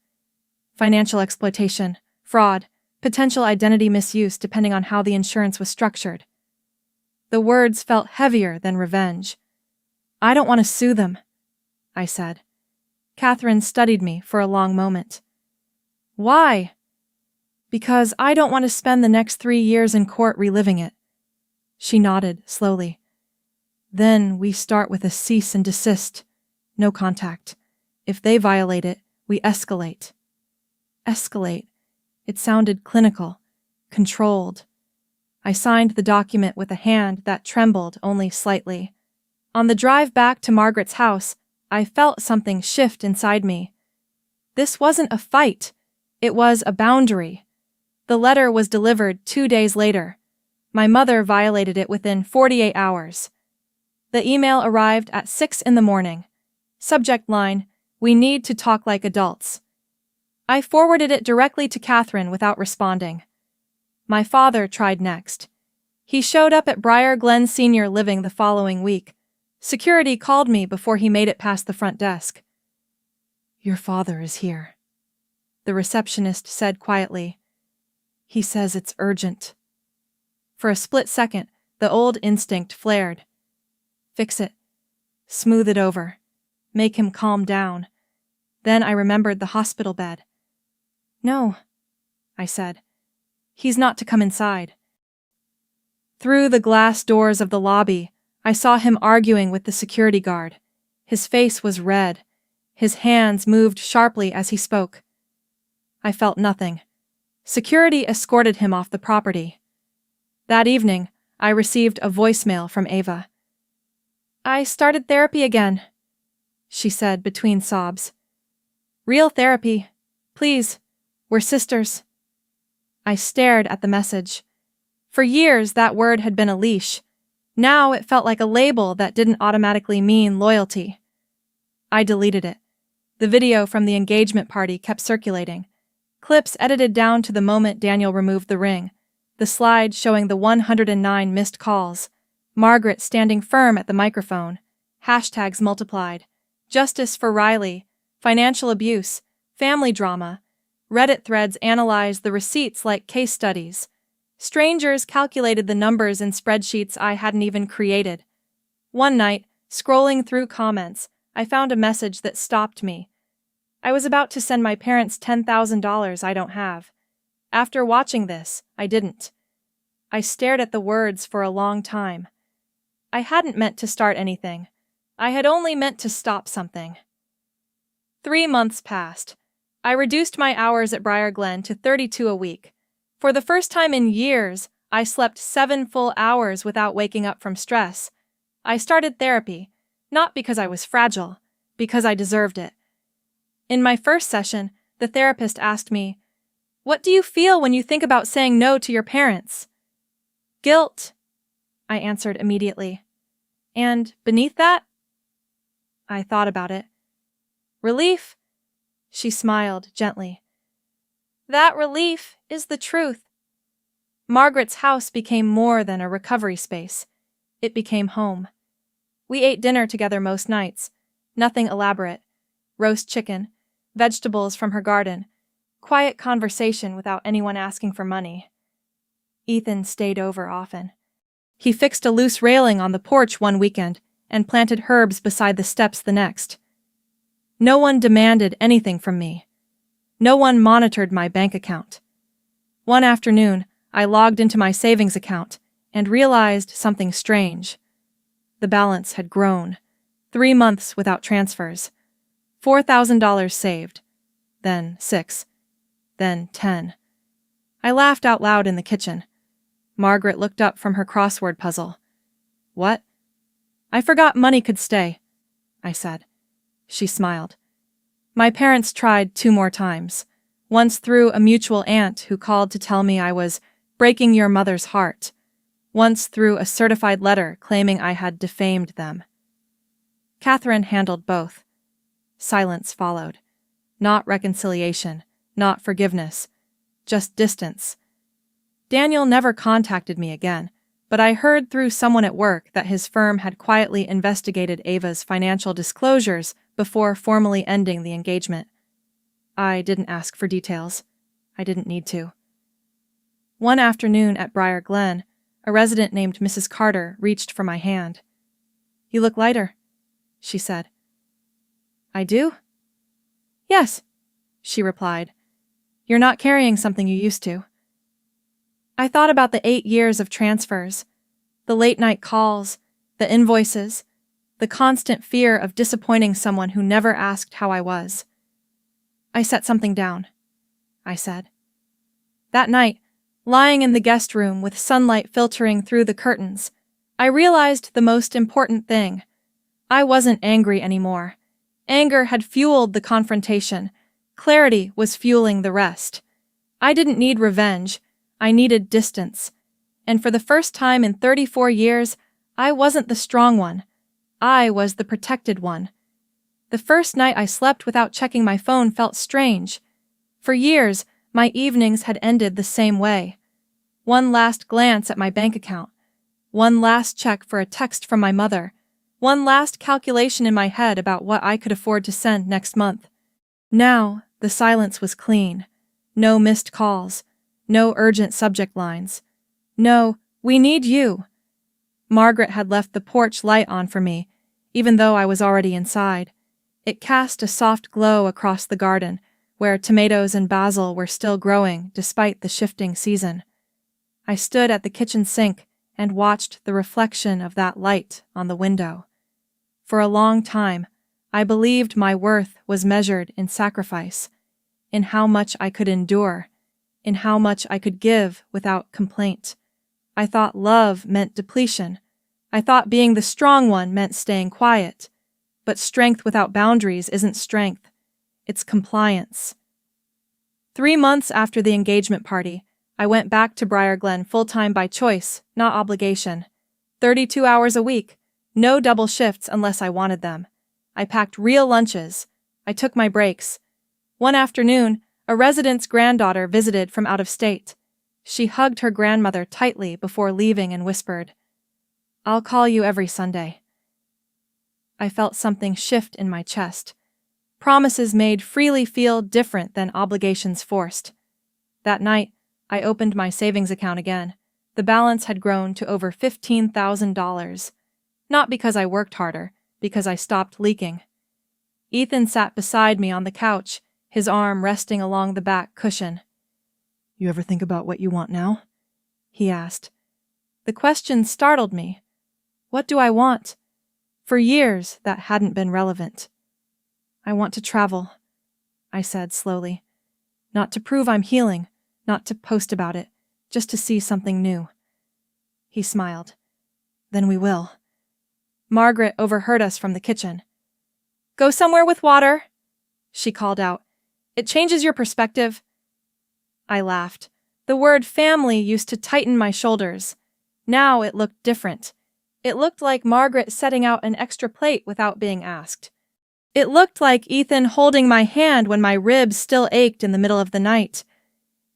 "Financial exploitation, fraud, potential identity misuse depending on how the insurance was structured." The words felt heavier than revenge. "I don't want to sue them," I said. Catherine studied me for a long moment. "Why?" "Because I don't want to spend the next 3 years in court reliving it." She nodded slowly. "Then we start with a cease and desist. No contact. If they violate it, we escalate." Escalate. It sounded clinical, controlled. I signed the document with a hand that trembled only slightly. On the drive back to Margaret's house, I felt something shift inside me. This wasn't a fight. It was a boundary. The letter was delivered 2 days later. My mother violated it within 48 hours. The email arrived at 6 in the morning. Subject line, "We need to talk like adults." I forwarded it directly to Catherine without responding. My father tried next. He showed up at Briar Glen Senior Living the following week. Security called me before he made it past the front desk. "Your father is here," the receptionist said quietly. "He says it's urgent." For a split second, the old instinct flared. Fix it. Smooth it over. Make him calm down. Then I remembered the hospital bed. "No," I said. "He's not to come inside." Through the glass doors of the lobby, I saw him arguing with the security guard. His face was red. His hands moved sharply as he spoke. I felt nothing. Security escorted him off the property. That evening, I received a voicemail from Ava. "I started therapy again," she said between sobs. "Real therapy. Please. We're sisters." I stared at the message. For years, that word had been a leash. Now it felt like a label that didn't automatically mean loyalty. I deleted it. The video from the engagement party kept circulating. Clips edited down to the moment Daniel removed the ring. The slide showing the 109 missed calls. Margaret standing firm at the microphone. Hashtags multiplied. Justice for Riley. Financial abuse. Family drama. Reddit threads analyzed the receipts like case studies. Strangers calculated the numbers in spreadsheets I hadn't even created. One night, scrolling through comments, I found a message that stopped me. I was about to send my parents $10,000 I don't have. After watching this, I didn't. I stared at the words for a long time. I hadn't meant to start anything. I had only meant to stop something. 3 months passed. I reduced my hours at Briar Glen to 32 a week. For the first time in years, I slept 7 full hours without waking up from stress. I started therapy, not because I was fragile, because I deserved it. In my first session, the therapist asked me, "What do you feel when you think about saying no to your parents?" "Guilt," I answered immediately. "And beneath that?" I thought about it. "Relief," she smiled gently. "That relief is the truth." Margaret's house became more than a recovery space. It became home. We ate dinner together most nights. Nothing elaborate. Roast chicken, vegetables from her garden, quiet conversation without anyone asking for money. Ethan stayed over often. He fixed a loose railing on the porch one weekend and planted herbs beside the steps the next. No one demanded anything from me. No one monitored my bank account. One afternoon, I logged into my savings account and realized something strange. The balance had grown. 3 months without transfers. $4,000 saved. Then 6. Then 10. I laughed out loud in the kitchen. Margaret looked up from her crossword puzzle. "What?" "I forgot money could stay," I said. She smiled. My parents tried 2 more times. Once through a mutual aunt who called to tell me I was breaking your mother's heart. Once through a certified letter claiming I had defamed them. Catherine handled both. Silence followed. Not reconciliation, not forgiveness, just distance. Daniel never contacted me again, but I heard through someone at work that his firm had quietly investigated Ava's financial disclosures before formally ending the engagement. I didn't ask for details. I didn't need to. One afternoon at Briar Glen, a resident named Mrs. Carter reached for my hand. "You look lighter," she said. "I do?" "Yes," she replied. "You're not carrying something you used to." I thought about the 8 years of transfers, the late-night calls, the invoices, the constant fear of disappointing someone who never asked how I was. "I set something down," I said. That night, lying in the guest room with sunlight filtering through the curtains, I realized the most important thing. I wasn't angry anymore. Anger had fueled the confrontation. Clarity was fueling the rest. I didn't need revenge. I needed distance. And for the first time in 34 years, I wasn't the strong one. I was the protected one. The first night I slept without checking my phone felt strange. For years, my evenings had ended the same way. One last glance at my bank account. One last check for a text from my mother. One last calculation in my head about what I could afford to send next month. Now, the silence was clean. No missed calls. No urgent subject lines. No, "We need you." Margaret had left the porch light on for me, even though I was already inside. It cast a soft glow across the garden, where tomatoes and basil were still growing despite the shifting season. I stood at the kitchen sink and watched the reflection of that light on the window. For a long time, I believed my worth was measured in sacrifice, in how much I could endure, in how much I could give without complaint. I thought love meant depletion. I thought being the strong one meant staying quiet. But strength without boundaries isn't strength. It's compliance. 3 months after the engagement party, I went back to Briar Glen full-time by choice, not obligation. 32 hours a week, no double shifts unless I wanted them. I packed real lunches. I took my breaks. One afternoon, a resident's granddaughter visited from out of state. She hugged her grandmother tightly before leaving and whispered, "I'll call you every Sunday." I felt something shift in my chest. Promises made freely feel different than obligations forced. That night, I opened my savings account again. The balance had grown to over $15,000. Not because I worked harder, because I stopped leaking. Ethan sat beside me on the couch, his arm resting along the back cushion. "You ever think about what you want now?" he asked. The question startled me. What do I want? For years, that hadn't been relevant. "I want to travel," I said slowly. "Not to prove I'm healing, not to post about it, just to see something new." He smiled. "Then we will." Margaret overheard us from the kitchen. "Go somewhere with water," she called out. "It changes your perspective." I laughed. The word family used to tighten my shoulders. Now it looked different. It looked like Margaret setting out an extra plate without being asked. It looked like Ethan holding my hand when my ribs still ached in the middle of the night.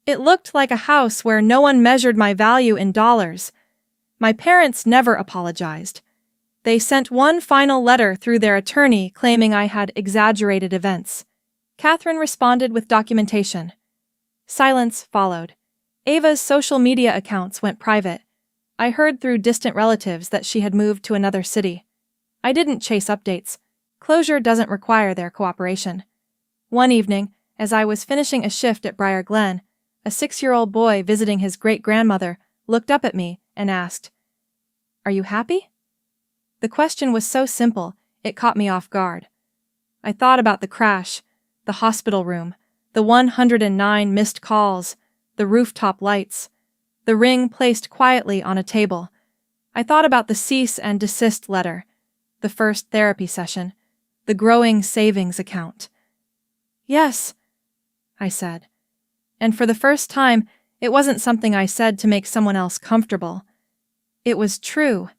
It looked like a house where no one measured my value in dollars. My parents never apologized. They sent one final letter through their attorney claiming I had exaggerated events. Catherine responded with documentation. Silence followed. Ava's social media accounts went private. I heard through distant relatives that she had moved to another city. I didn't chase updates. Closure doesn't require their cooperation. One evening, as I was finishing a shift at Briar Glen, a 6-year-old boy visiting his great-grandmother looked up at me and asked, "Are you happy?" The question was so simple, it caught me off guard. I thought about the crash, the hospital room, the 109 missed calls, the rooftop lights, the ring placed quietly on a table. I thought about the cease and desist letter, the first therapy session, the growing savings account. "Yes," I said. And for the first time, it wasn't something I said to make someone else comfortable. It was true.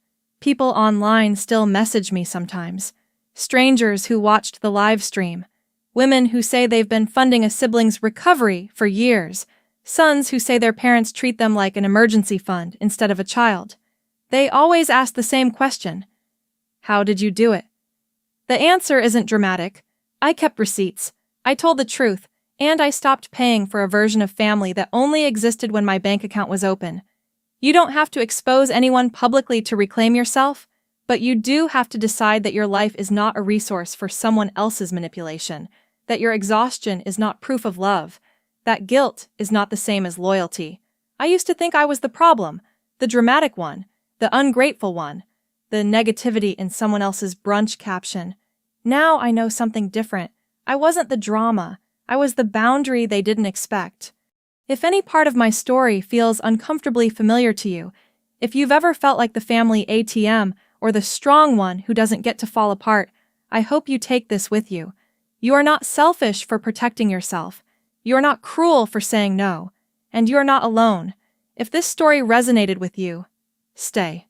People online still message me sometimes. Strangers who watched the live stream. Women who say they've been funding a sibling's recovery for years. Sons who say their parents treat them like an emergency fund instead of a child. They always ask the same question. How did you do it? The answer isn't dramatic. I kept receipts. I told the truth, and I stopped paying for a version of family that only existed when my bank account was open. You don't have to expose anyone publicly to reclaim yourself, but you do have to decide that your life is not a resource for someone else's manipulation, that your exhaustion is not proof of love, that guilt is not the same as loyalty. I used to think I was the problem, the dramatic one, the ungrateful one, the negativity in someone else's brunch caption. Now I know something different. I wasn't the drama. I was the boundary they didn't expect. If any part of my story feels uncomfortably familiar to you, if you've ever felt like the family ATM or the strong one who doesn't get to fall apart, I hope you take this with you. You are not selfish for protecting yourself. You are not cruel for saying no. And you are not alone. If this story resonated with you, stay.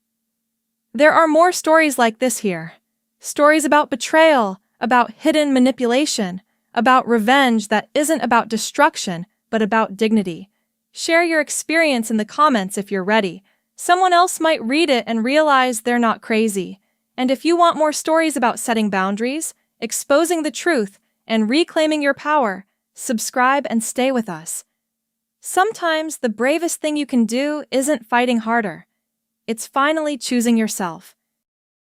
There are more stories like this here. Stories about betrayal, about hidden manipulation, about revenge that isn't about destruction, but about dignity. Share your experience in the comments if you're ready. Someone else might read it and realize they're not crazy. And if you want more stories about setting boundaries, exposing the truth, and reclaiming your power, subscribe and stay with us. Sometimes the bravest thing you can do isn't fighting harder. It's finally choosing yourself.